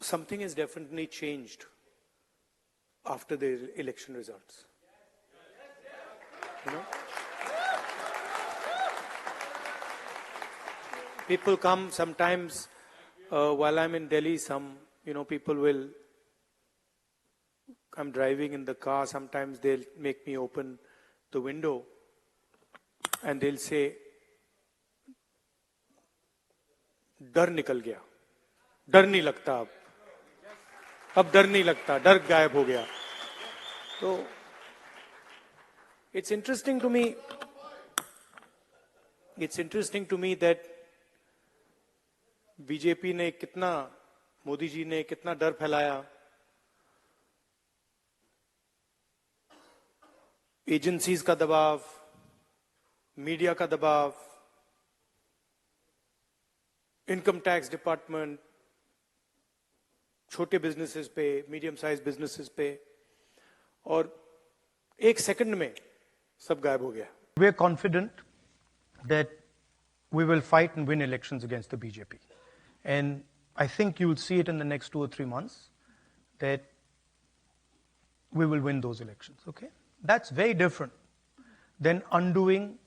something has definitely changed after the election results. You know? People come sometimes while I'm in Delhi, people will, I'm driving in the car, sometimes they'll make me open the window and they'll say, डर निकल गया, डर नहीं लगता अब डर नहीं लगता, डर गायब हो गया. So it's interesting to me that BJP ने कितना, मोदी जी ने कितना डर फैलाया. एजेंसीज का दबाव, मीडिया का दबाव, इनकम टैक्स डिपार्टमेंट, छोटे बिजनेसेस पे, मीडियम साइज बिजनेसेस पे, और एक सेकंड में सब गायब हो गया. We are confident that we will fight and win elections against the BJP. And I think you will see it in the next 2 or 3 months that we will win those elections, okay? That's very different than undoing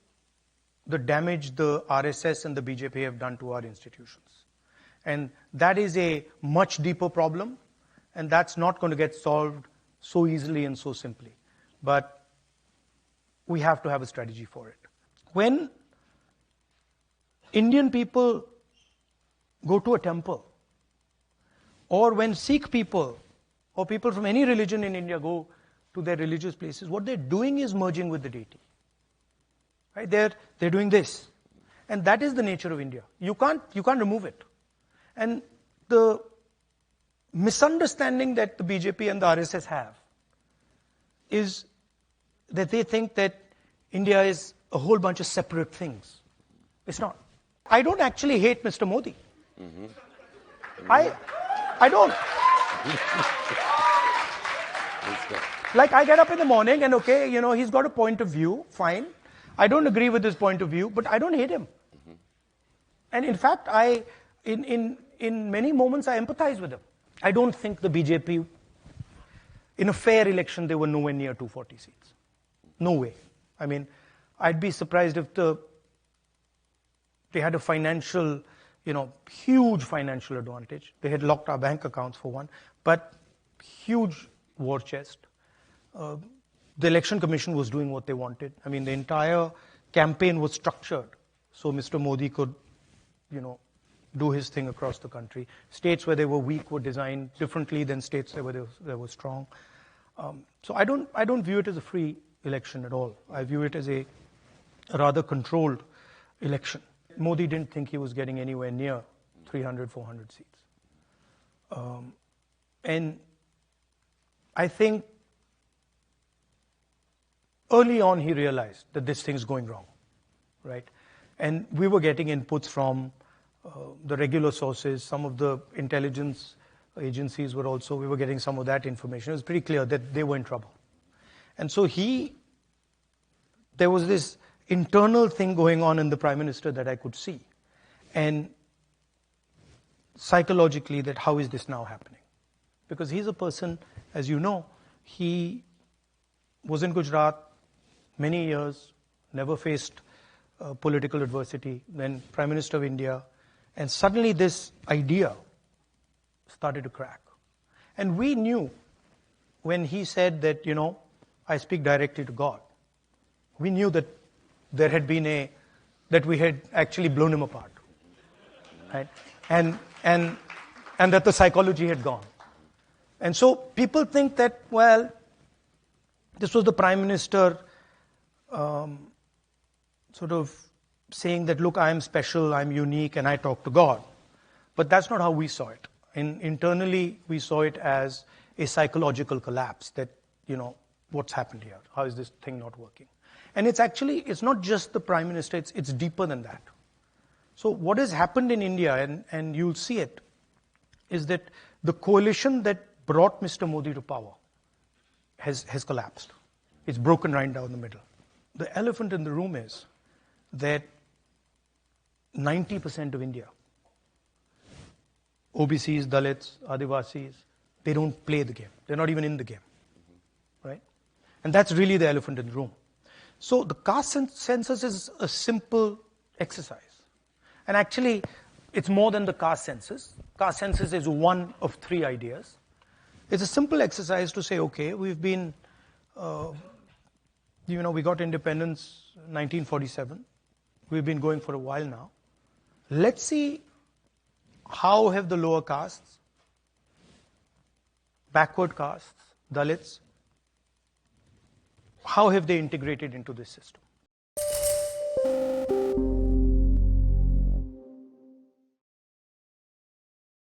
the damage the RSS and the BJP have done to our institutions. And that is a much deeper problem, and that's not going to get solved so easily and so simply. But we have to have a strategy for it. When Indian people go to a temple, or when Sikh people or people from any religion in India go to their religious places, what they're doing is merging with the deity. Right? They're doing this. And that is the nature of India. You can't remove it. And the misunderstanding that the BJP and the RSS have is that they think that India is a whole bunch of separate things. It's not. I don't actually hate Mr. Modi. I don't. Like, I get up in the morning and okay, he's got a point of view, fine. I don't agree with his point of view, but I don't hate him. And in fact, in many moments, I empathize with him. I don't think the BJP, in a fair election, they were nowhere near 240 seats. No way. I mean, I'd be surprised if they had a financial, huge financial advantage. They had locked our bank accounts for one, but huge war chest. The election commission was doing what they wanted. I mean, the entire campaign was structured so Mr. Modi could, do his thing across the country. States where they were weak were designed differently than states where they were strong. So I don't view it as a free election at all. I view it as a rather controlled election. Modi didn't think he was getting anywhere near 300, 400 seats. And I think early on he realized that this thing's going wrong, right? And we were getting inputs from the regular sources. Some of the intelligence agencies we were getting some of that information. It was pretty clear that they were in trouble. And so there was this internal thing going on in the Prime Minister that I could see. And psychologically, that how is this now happening? Because he's a person, as you know, he was in Gujarat many years, never faced political adversity, then Prime Minister of India, and suddenly this idea started to crack. And we knew when he said that, I speak directly to God, we knew that there had been that we had actually blown him apart, right? And that the psychology had gone. And so people think that, well, this was the Prime Minister sort of saying that, look, I'm special, I'm unique, and I talk to God. But that's not how we saw it. Internally, we saw it as a psychological collapse that, what's happened here? How is this thing not working? And it's not just the Prime Minister, it's deeper than that. So what has happened in India, and you'll see it, is that the coalition that brought Mr. Modi to power has collapsed. It's broken right down the middle. The elephant in the room is that 90% of India, OBCs, Dalits, Adivasis, they don't play the game. They're not even in the game, right? And that's really the elephant in the room. So the caste census is a simple exercise. And actually, it's more than the caste census. Caste census is one of three ideas. It's a simple exercise to say, okay, we've been, we got independence 1947. We've been going for a while now. Let's see how have the lower castes, backward castes, Dalits, how have they integrated into this system?